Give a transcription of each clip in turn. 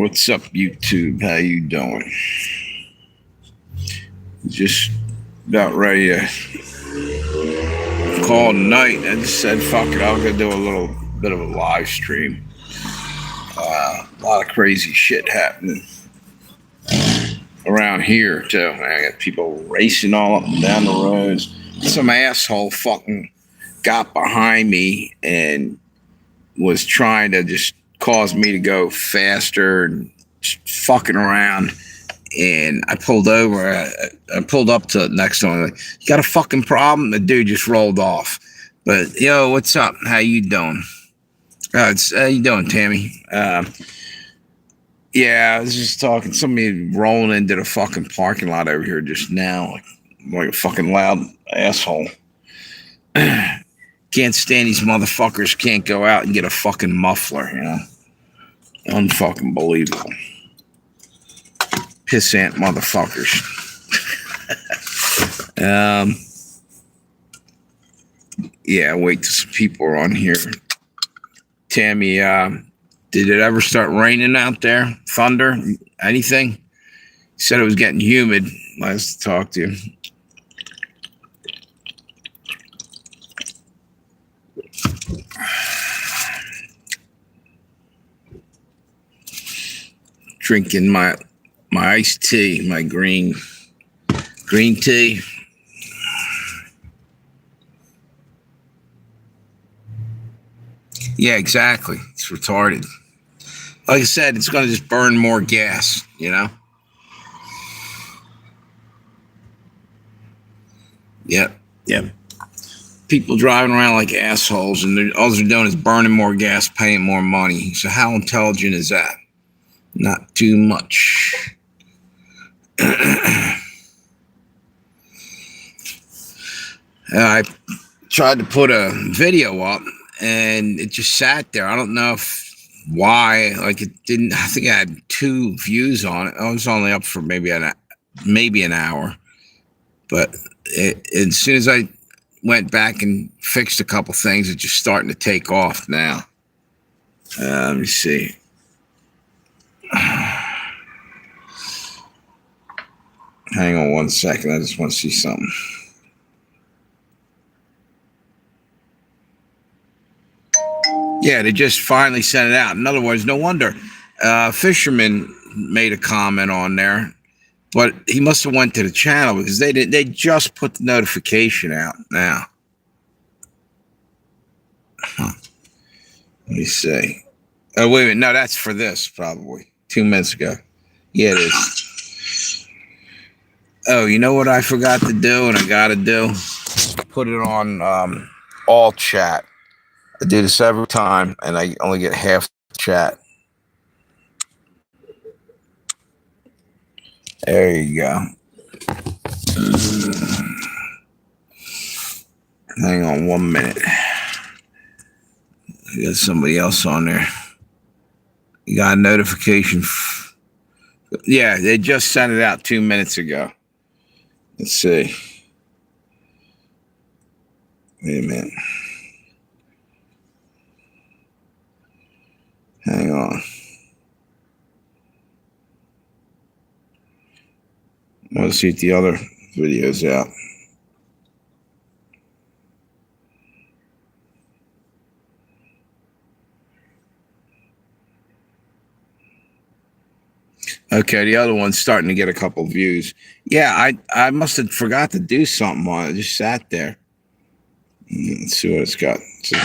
What's up, YouTube? How you doing? Just about ready to call it a night. I just said, fuck it, I'll go do a little bit of a live stream. A lot of crazy shit happening around here, too. I got people racing all up and down the roads. Some asshole fucking got behind me and was trying to just cause me to go faster and just fucking around. And I pulled over. I pulled up to the next one. Like, you got a fucking problem? The dude just rolled off. But yo, what's up? How you doing? How you doing, Tammy? Yeah, I was just talking. Somebody rolling into the fucking parking lot over here just now, like a fucking loud asshole. Can't stand these motherfuckers. Can't go out and get a fucking muffler. You know, unfucking believable. Pissant motherfuckers. Yeah, wait till some people are on here. Tammy, did it ever start raining out there? Thunder? Anything? You said it was getting humid last I talked to you. Drinking my iced tea, my green tea. Yeah, exactly. It's retarded. Like I said, it's going to just burn more gas, you know? Yep. People driving around like assholes, and all they're doing is burning more gas, paying more money. So how intelligent is that? Not too much. I tried to put a video up and it just sat there. I don't know why. Like, it didn't. I think I had 2 views on it. I was only up for maybe an hour. But as soon as I went back and fixed a couple things, it's just starting to take off now. Let me see. Hang on one second. I just want to see something. Yeah, they just finally sent it out. In other words, no wonder. Fisherman made a comment on there, but he must have went to the channel because they just put the notification out now. Huh. Let me see. Oh, wait a minute. No, that's for this probably 2 minutes ago. Yeah, it is. Oh, you know what I forgot to do and I got to do? Put it on all chat. I do this every time and I only get half the chat. There you go. Hang on 1 minute. I got somebody else on there. You got a notification. Yeah, they just sent it out 2 minutes ago. Let's see. Wait a minute. Hang on. I want to see if the other video's out. Okay, the other one's starting to get a couple views. Yeah, I must have forgot to do something on it. It just sat there. Let's see what it's got. And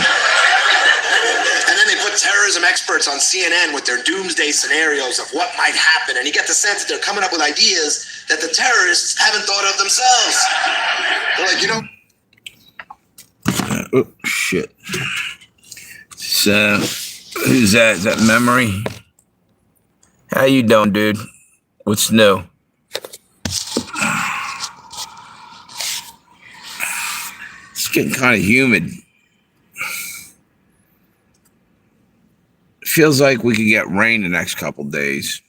then they put terrorism experts on CNN with their doomsday scenarios of what might happen, and you get the sense that they're coming up with ideas that the terrorists haven't thought of themselves. They're like, oh, shit. So, who's that? Is that Memory? How you doing, dude? What's new? It's getting kind of humid. It feels like we could get rain the next couple days.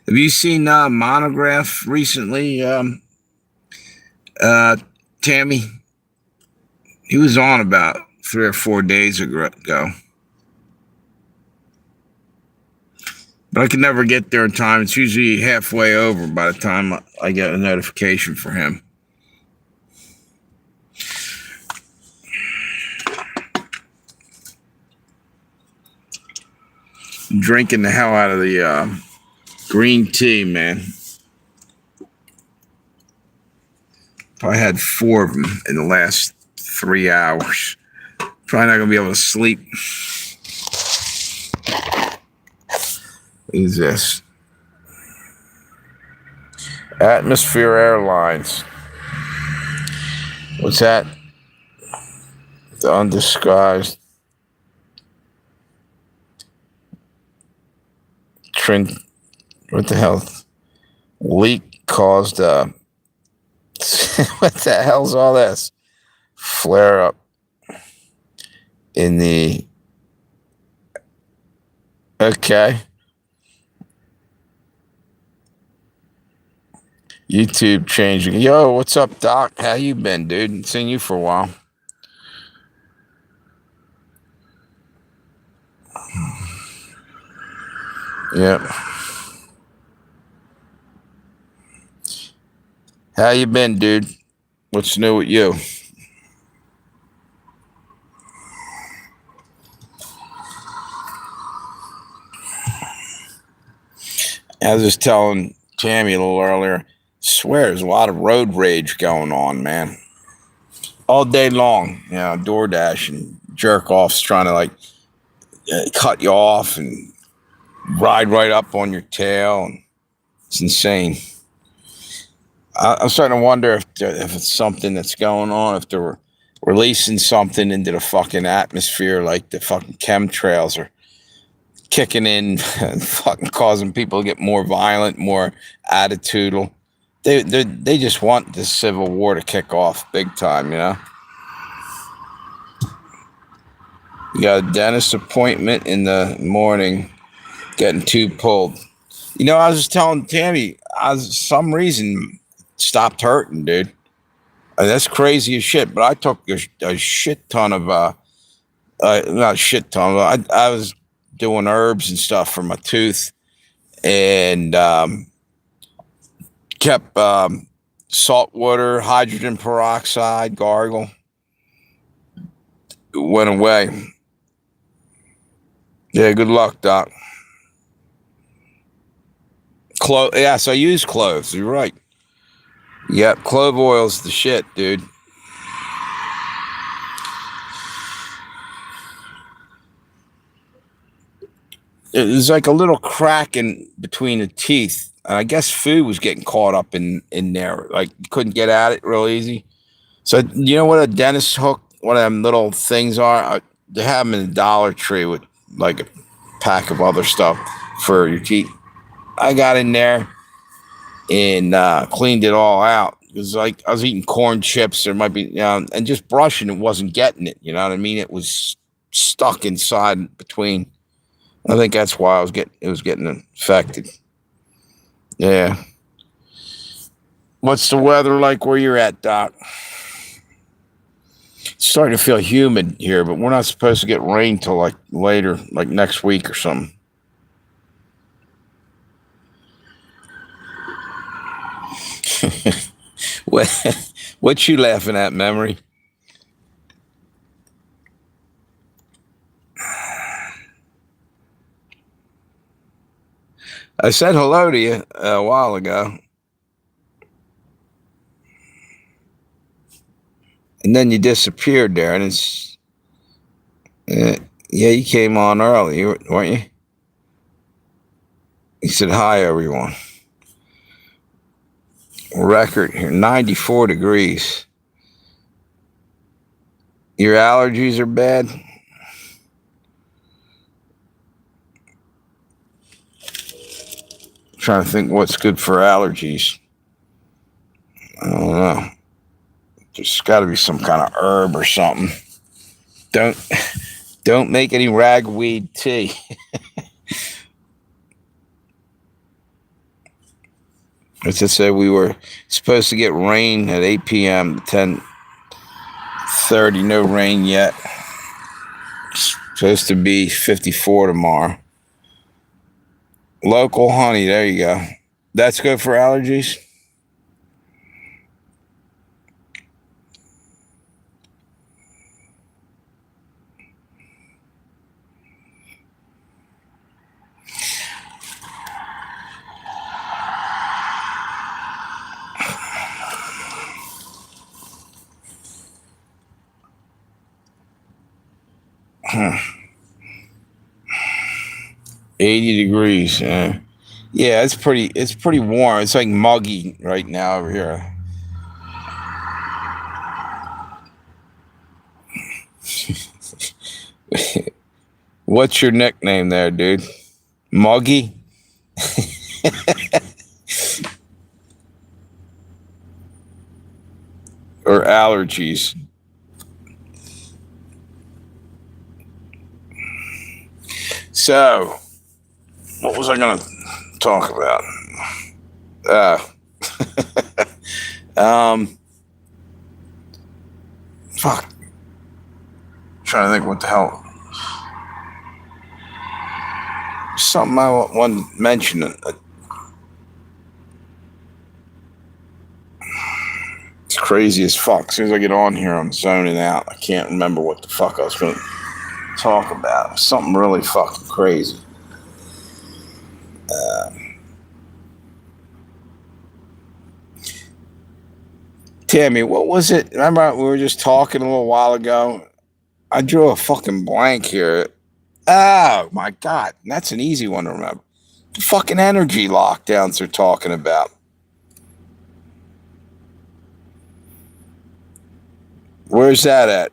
Have you seen Monograph recently, Tammy? He was on about 3 or 4 days ago. But I can never get there in time. It's usually halfway over by the time I get a notification for him. I'm drinking the hell out of the green tea, man. I had 4 of them in the last 3 hours. Probably not going to be able to sleep. What is this? Atmosphere Airlines. What's that? The undisguised trend. What the hell? Leak caused what the hell's all this? Flare up in the okay. YouTube changing. Yo, what's up, Doc? How you been, dude? Ain't seen you for a while. Yep. How you been, dude? What's new with you? I was just telling Tammy a little earlier, swear there's a lot of road rage going on, man. All day long, DoorDash and jerk offs trying to like cut you off and ride right up on your tail. And it's insane. I'm starting to wonder if it's something that's going on, if they're releasing something into the fucking atmosphere, like the fucking chemtrails are kicking in and fucking causing people to get more violent, more attitudinal. They just want this civil war to kick off big time, You got a dentist appointment in the morning, getting tooth pulled. I was just telling Tammy, some reason stopped hurting, dude. That's crazy as shit. But I took a shit ton of not a shit ton. But I was doing herbs and stuff for my tooth, and kept salt water, hydrogen peroxide, gargle. It went away. Yeah, good luck, Doc. Yes, I use cloves. You're right. Yep, clove oil's the shit, dude. There's like a little crack in between the teeth. I guess food was getting caught up in there. Like, you couldn't get at it real easy. So, you know what a dentist hook, one of them little things are? They have them in the Dollar Tree with like a pack of other stuff for your teeth. I got in there and cleaned it all out. It was like I was eating corn chips. There might be, and just brushing it wasn't getting it. You know what I mean? It was stuck inside between. I think that's why it was getting infected. Yeah. What's the weather like where you're at, Doc? It's starting to feel humid here, but we're not supposed to get rain till like later, like next week or something. What you laughing at, Memory? I said hello to you a while ago. And then you disappeared there. And it's... yeah, you came on early, weren't you? You said, hi, everyone. Record here, 94 degrees. Your allergies are bad? Trying to think what's good for allergies. I don't know. There's got to be some kind of herb or something. Don't make any ragweed tea. As I said, we were supposed to get rain at 8 p.m. to 10:30. No rain yet. Supposed to be 54 tomorrow. Local honey. There you go. That's good for allergies. Huh. 80 degrees. Yeah, it's pretty warm. It's like muggy right now over here. What's your nickname there, dude? Muggy? Or allergies? So, what was I going to talk about? Uh, fuck. Trying to think what the hell. Something I want to mention. It's crazy as fuck. As soon as I get on here, I'm zoning out. I can't remember what the fuck I was going to talk about. Something really fucking crazy. Tammy, what was it? Remember we were just talking a little while ago? I drew a fucking blank here. Oh my god, that's an easy one to remember. The fucking energy lockdowns they're talking about. Where's that at?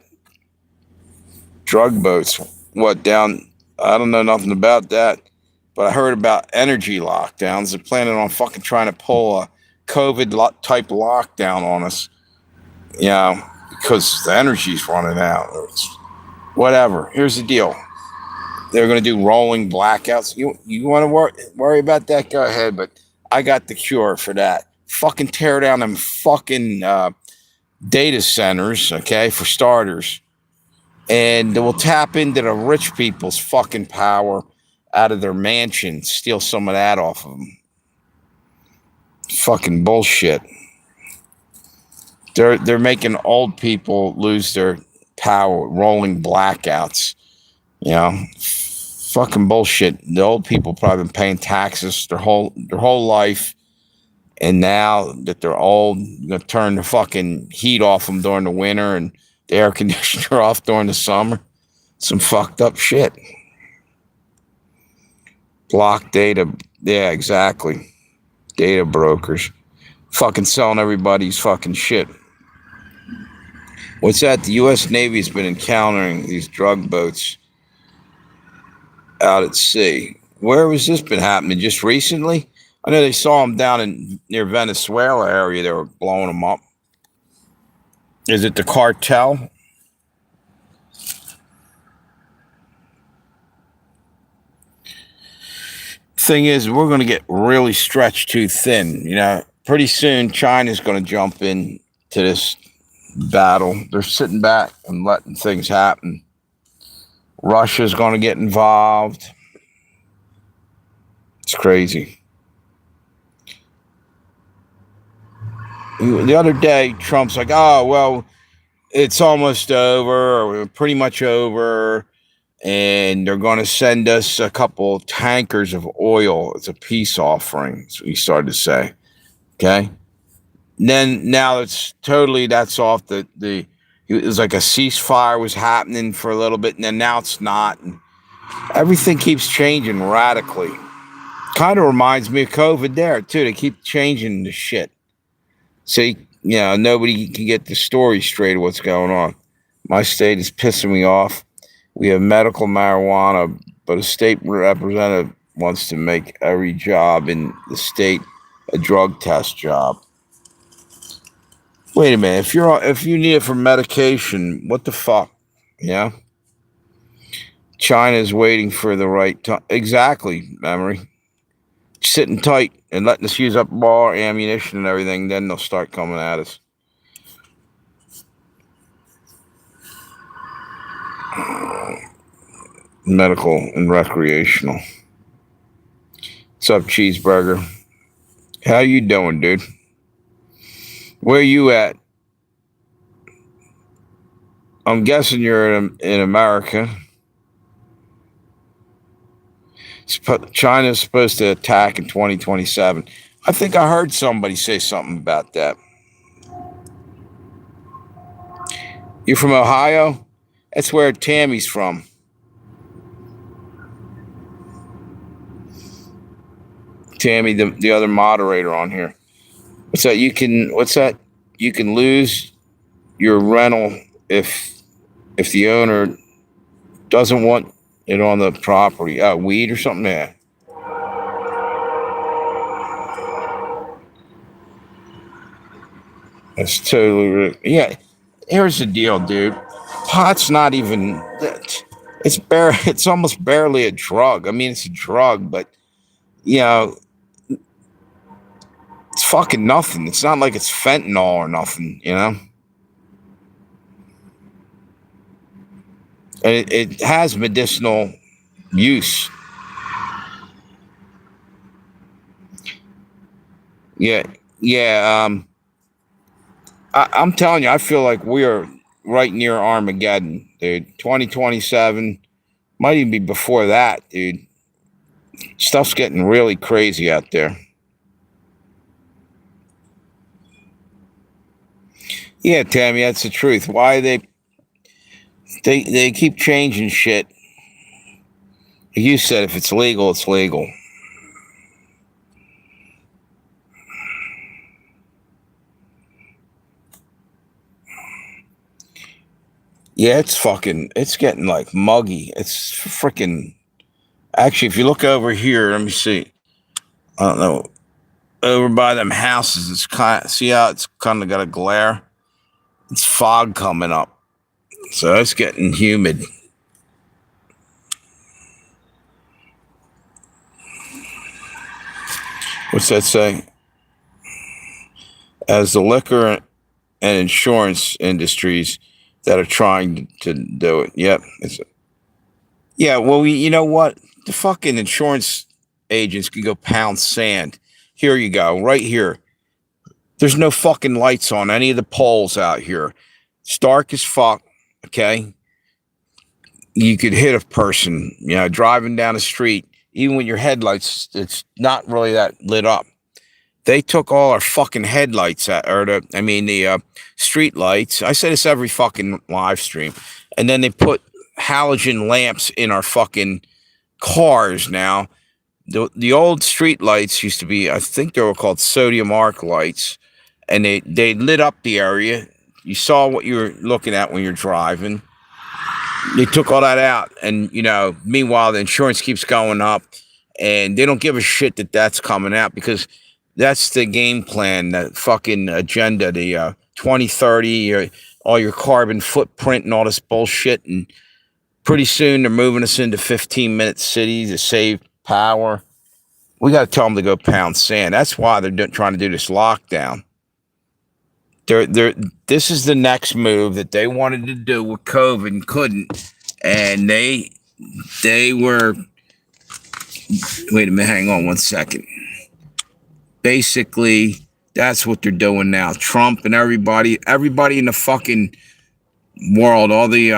Drug boats. What down? I don't know nothing about that, but I heard about energy lockdowns. They're planning on fucking trying to pull a COVID type lockdown on us. You know, because the energy's running out. Whatever. Here's the deal. They're going to do rolling blackouts. You want to worry about that? Go ahead. But I got the cure for that. Fucking tear down them fucking data centers, okay, for starters. And we'll tap into the rich people's fucking power out of their mansions. Steal some of that off of them. Fucking bullshit. They're making old people lose their power. Rolling blackouts. You know, fucking bullshit. The old people probably been paying taxes their whole life, and now that they're old, you're gonna turn the fucking heat off them during the winter and the air conditioner off during the summer. Some fucked up shit. Block data. Yeah, exactly. Data brokers. Fucking selling everybody's fucking shit. What's that? The U.S. Navy's been encountering these drug boats out at sea. Where has this been happening? Just recently? I know they saw them down in near Venezuela area. They were blowing them up. Is it the cartel? Thing is, we're going to get really stretched too thin. You know, pretty soon China's going to jump in to this battle. They're sitting back and letting things happen. Russia's going to get involved. It's crazy. The other day, Trump's like, oh, well, it's almost over, or pretty much over, and they're going to send us a couple tankers of oil as a peace offering. That's what he started to say. Okay? And then now that's off it was like a ceasefire was happening for a little bit, and then now it's not. And everything keeps changing radically. Kind of reminds me of COVID there, too. They keep changing the shit. See, nobody can get the story straight of what's going on. My state is pissing me off. We have medical marijuana, but a state representative wants to make every job in the state a drug test job. Wait a minute. If you need it for medication, what the fuck? Yeah. China's waiting for the right time. Exactly, Memory. sitting tight and letting us use up all our ammunition and everything, then they'll start coming at us. Medical and recreational. What's up, Cheeseburger? How you doing, dude? Where you at? I'm guessing you're in America. China's supposed to attack in 2027. I think I heard somebody say something about that. You from Ohio? That's where Tammy's from. Tammy, the other moderator on here. What's that? You can lose your rental if the owner doesn't want it on the property. Weed or something there. That's totally yeah. Here's the deal, dude. Pot's not even. It's almost barely a drug. I mean, it's a drug, but you know, it's fucking nothing. It's not like it's fentanyl or nothing, you know? And it has medicinal use. Yeah. I'm telling you, I feel like we are right near Armageddon, dude. 2027 might even be before that, dude. Stuff's getting really crazy out there. Yeah, Tammy, that's the truth. Why they keep changing shit. You said if it's legal, it's legal. Yeah, it's getting like muggy. It's freaking. Actually, if you look over here, let me see. I don't know. Over by them houses, see how it's kind of got a glare? It's fog coming up. So it's getting humid. What's that say? As the liquor and insurance industries that are trying to do it. Yep. Yeah, well, you know what? The fucking insurance agents can go pound sand. Here you go, right here. There's no fucking lights on any of the poles out here. It's dark as fuck, okay? You could hit a person, driving down the street. Even with your headlights, it's not really that lit up. They took all our fucking headlights the street lights. I say this every fucking live stream. And then they put halogen lamps in our fucking cars now. The old street lights used to be, I think they were called sodium arc lights. And they lit up the area. You saw what you were looking at when you're driving. They took all that out. And, meanwhile, the insurance keeps going up. And they don't give a shit that that's coming out because that's the game plan, the fucking agenda, the 2030, all your carbon footprint and all this bullshit. And pretty soon they're moving us into 15-minute cities to save power. We got to tell them to go pound sand. That's why they're trying to do this lockdown. This is the next move that they wanted to do with COVID and couldn't. And they were, wait a minute, hang on one second. Basically, that's what they're doing now. Trump and everybody in the fucking world, all the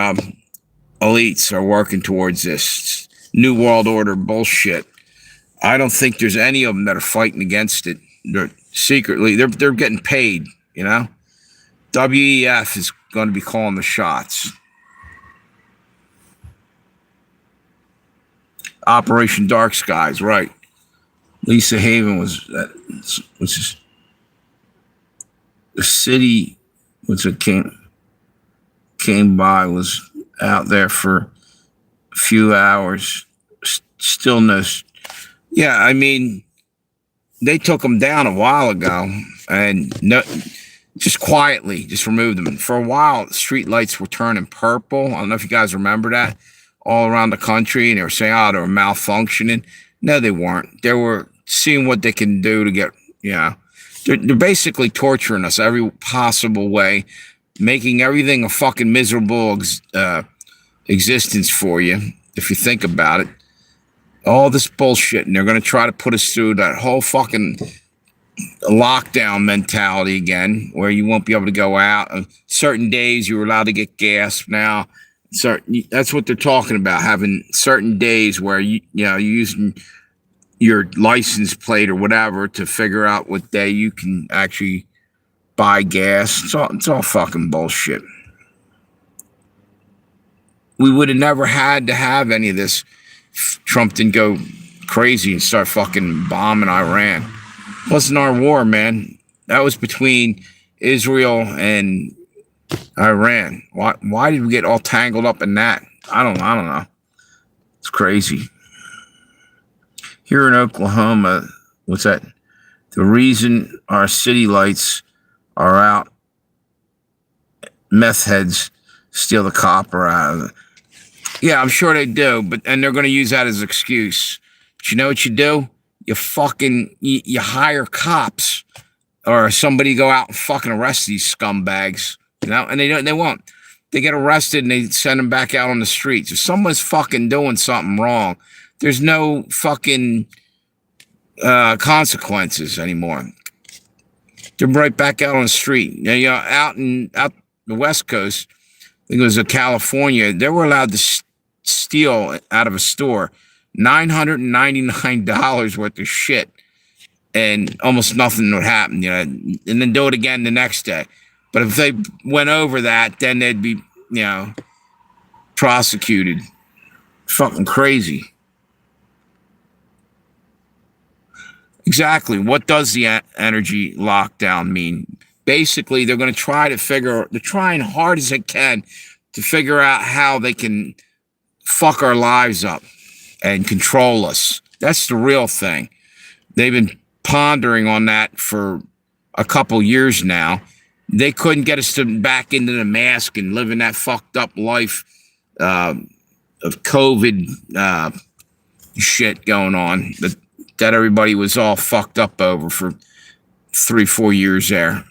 elites are working towards this new world order bullshit. I don't think there's any of them that are fighting against it. They're secretly, they're getting paid, WEF is going to be calling the shots. Operation Dark Skies, right. Lisa Haven was just the city, which it came by, was out there for a few hours. Still no. Yeah, I mean, they took them down a while ago, and just quietly, just removed them. And for a while, street lights were turning purple. I don't know if you guys remember that, all around the country, and they were saying, they were malfunctioning. No, they weren't. They were seeing what they can do to get, they're basically torturing us every possible way, making everything a fucking miserable existence for you, if you think about it. All this bullshit, and they're going to try to put us through that whole fucking lockdown mentality again, where you won't be able to go out. Certain days you're allowed to get gas now. That's what they're talking about, having certain days where you're using your license plate or whatever to figure out what day you can actually buy gas. It's all fucking bullshit. We would have never had to have any of this. Trump didn't go crazy and start fucking bombing Iran. It wasn't our war, man. That was between Israel and Iran. Why did we get all tangled up in that? I don't know. It's crazy. Here in Oklahoma, what's that? The reason our city lights are out, meth heads steal the copper out of it. Yeah, I'm sure they do, and they're going to use that as an excuse. But you know what you do? You hire cops or somebody to go out and fucking arrest these scumbags, and they won't. They get arrested and they send them back out on the streets. If someone's fucking doing something wrong, there's no fucking consequences anymore. They're right back out on the street. Out the West Coast, I think it was California, they were allowed to steal out of a store $999 worth of shit, and almost nothing would happen, and then do it again the next day. But if they went over that, then they'd be, prosecuted. Fucking crazy. Exactly. What does the energy lockdown mean? Basically, they're going to they're trying hard as they can to figure out how they can fuck our lives up and control us. That's the real thing. They've been pondering on that for a couple years now. They couldn't get us back into the mask and living that fucked up life of COVID shit going on that everybody was all fucked up over for 3-4 years there.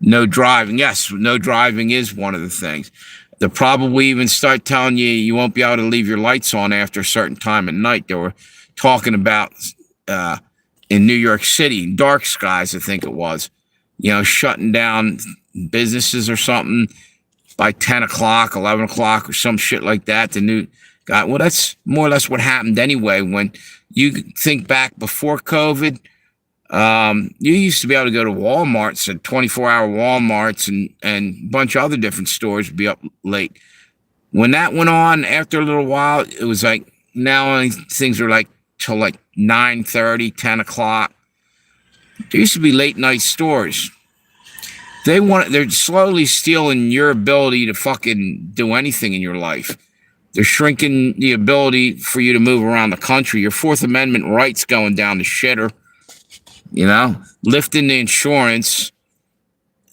No driving. Yes, no driving is one of the things. They'll probably even start telling you won't be able to leave your lights on after a certain time at night. They were talking about in New York City, dark skies, I think it was, shutting down businesses or something by 10 o'clock, 11 o'clock or some shit like that. The new guy, well, that's more or less what happened anyway. When you think back before COVID, you used to be able to go to Walmart's and 24-hour Walmarts and a bunch of other different stores would be up late. When that went on, after a little while, it was like now things are like till like 9:30, 10 o'clock. There used to be late night stores. They're slowly stealing your ability to fucking do anything in your life. They're shrinking the ability for you to move around the country. Your Fourth Amendment rights going down the shitter. Lifting the insurance,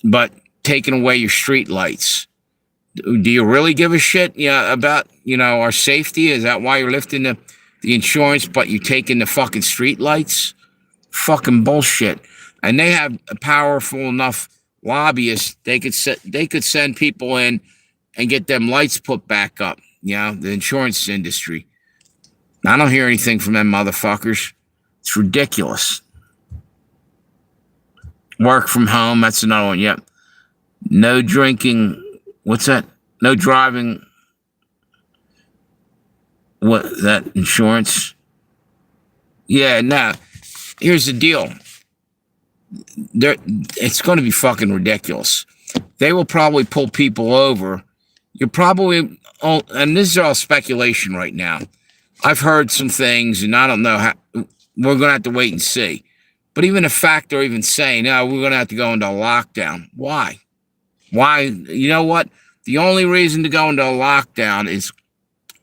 but taking away your street lights. Do you really give a shit about, our safety? Is that why you're lifting the insurance, but you're taking the fucking street lights? Fucking bullshit. And they have a powerful enough lobbyists, they could send people in and get them lights put back up. The insurance industry. I don't hear anything from them motherfuckers. It's ridiculous. Work from home, that's another one. Yep. No drinking. What's that? No driving. What, that insurance? Yeah, no. Here's the deal. It's going to be fucking ridiculous. They will probably pull people over. You're probably, and this is all speculation right now. I've heard some things, and I don't know how. We're going to have to wait and see. But even the fact they're even saying, no, we're going to have to go into a lockdown. Why? You know what? The only reason to go into a lockdown is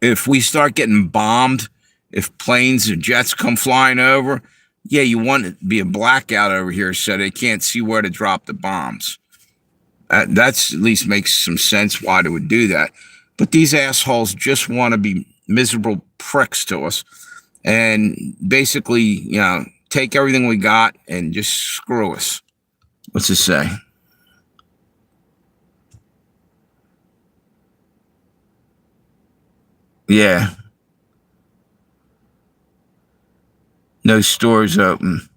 if we start getting bombed, if planes or jets come flying over. Yeah, you want it to be a blackout over here so they can't see where to drop the bombs. That's at least makes some sense why they would do that. But these assholes just want to be miserable pricks to us. and basically, take everything we got and just screw us. What's it say? Yeah. No stores open.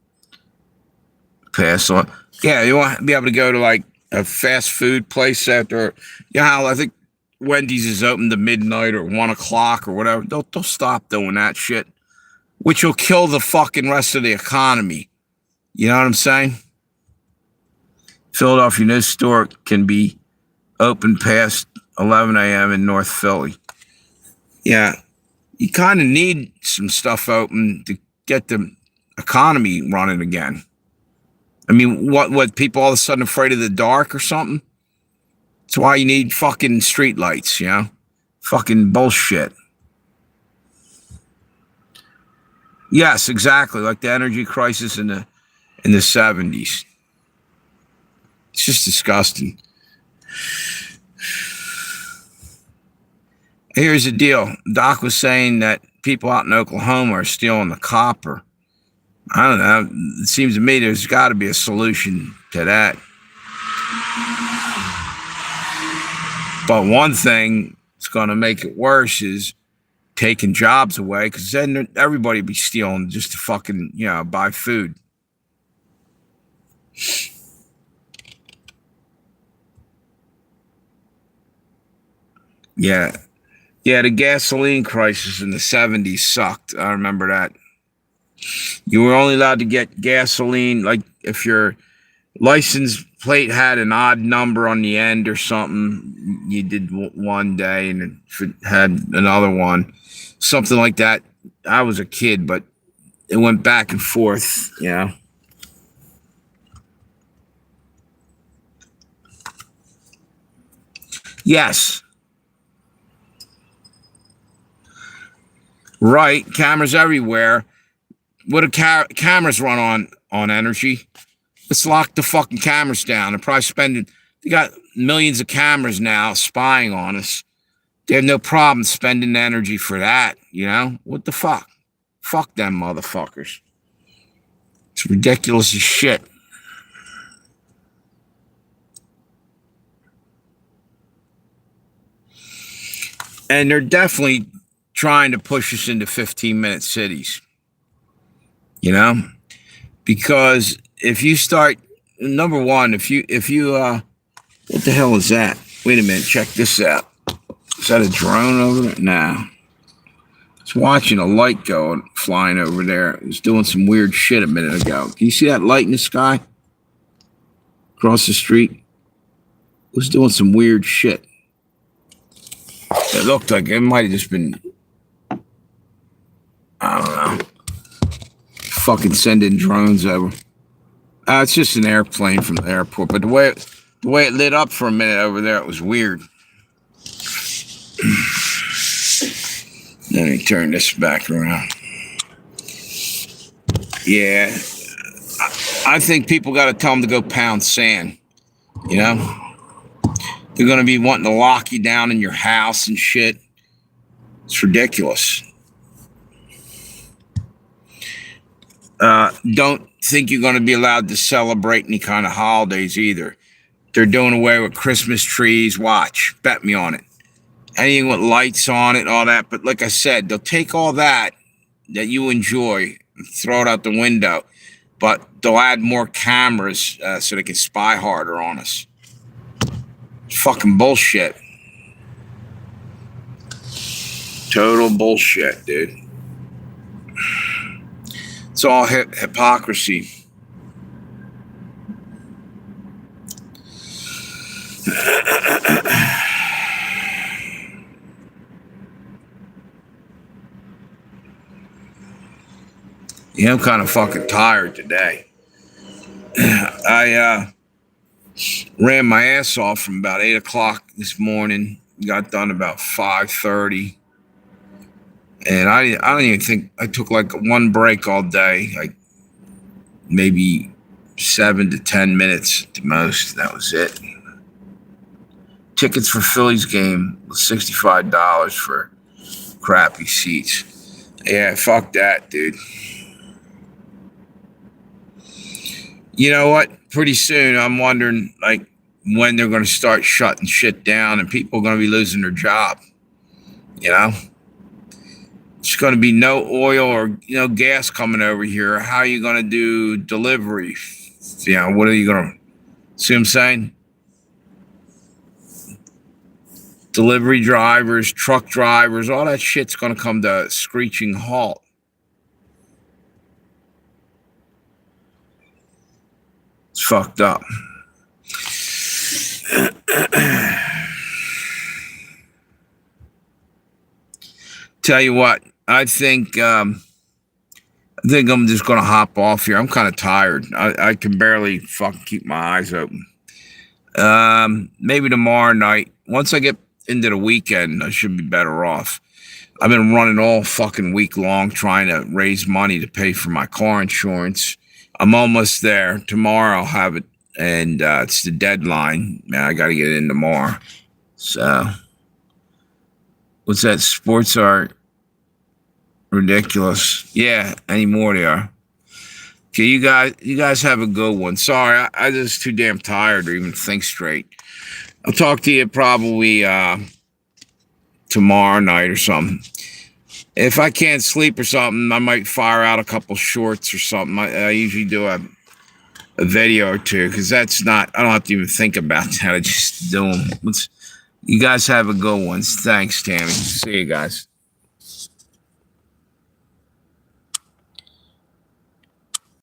Pass on. Yeah, you want to be able to go to like a fast food place after. How I think Wendy's is open to midnight or 1 o'clock or whatever. They'll stop doing that shit, which will kill the fucking rest of the economy. You know what I'm saying? Philadelphia, no store can be open past 11 a.m. in North Philly. Yeah, you kind of need some stuff open to get the economy running again. I mean, what people all of a sudden afraid of the dark or something? That's why you need fucking street lights, Fucking bullshit. Yes, exactly. Like the energy crisis in the 70s. It's just disgusting. Here's the deal. Doc was saying that people out in Oklahoma are stealing the copper. I don't know. It seems to me there's got to be a solution to that. But one thing that's going to make it worse is taking jobs away, because then everybody be stealing just to fucking, buy food. Yeah. Yeah, the gasoline crisis in the 70s sucked. I remember that. You were only allowed to get gasoline, like if your license plate had an odd number on the end or something, you did one day, and if it had another one, something like that. I was a kid, but it went back and forth, Yes. Right. Cameras everywhere. What do cameras run on energy? Let's lock the fucking cameras down. They got millions of cameras now spying on us. They have no problem spending energy for that, What the fuck? Fuck them motherfuckers. It's ridiculous as shit. And they're definitely trying to push us into 15-minute cities. Because if you start, number one, if you what the hell is that? Wait a minute, check this out. Is that a drone over there? Nah. It's watching a light flying over there. It was doing some weird shit a minute ago. Can you see that light in the sky? Across the street? It was doing some weird shit. It looked like it might have just been, I don't know, fucking sending drones over. It's just an airplane from the airport, but the way it lit up for a minute over there, it was weird. Let me turn this back around. Yeah, I think people got to tell them to go pound sand. They're going to be wanting to lock you down in your house and shit. It's ridiculous. Don't think you're going to be allowed to celebrate any kind of holidays either. They're doing away with Christmas trees. Watch. Bet me on it. Anything with lights on it, all that. But like I said, they'll take all that you enjoy and throw it out the window. But they'll add more cameras so they can spy harder on us. It's fucking bullshit. Total bullshit, dude. It's all hypocrisy. I'm kind of fucking tired today. I ran my ass off from about 8 o'clock this morning. Got done about 5:30. And I don't even think I took like one break all day, like maybe 7 to 10 minutes at the most. That was it. Tickets for Phillies game was $65 for crappy seats. Yeah, fuck that, dude. You know what? Pretty soon, I'm wondering, like, when they're going to start shutting shit down and people are going to be losing their job. You know? It's going to be no oil or, gas coming over here. How are you going to do delivery? What are you going to, see what I'm saying? Delivery drivers, truck drivers, all that shit's going to come to a screeching halt. It's fucked up. Tell you what, I think I'm just gonna hop off here. I'm kind of tired. I can barely fucking keep my eyes open. Maybe tomorrow night. Once I get into the weekend, I should be better off. I've been running all fucking week long trying to raise money to pay for my car insurance. I'm almost there. Tomorrow I'll have it, and it's the deadline. Man, I got to get it in tomorrow. So, what's that? Sports are ridiculous. Yeah, anymore they are. Okay, you guys have a good one. Sorry, I just too damn tired to even think straight. I'll talk to you probably tomorrow night or something. If I can't sleep or something, I might fire out a couple shorts or something. I usually do a video or two because I don't have to even think about that. I just do them. You guys have a good one. Thanks, Tammy. See you guys.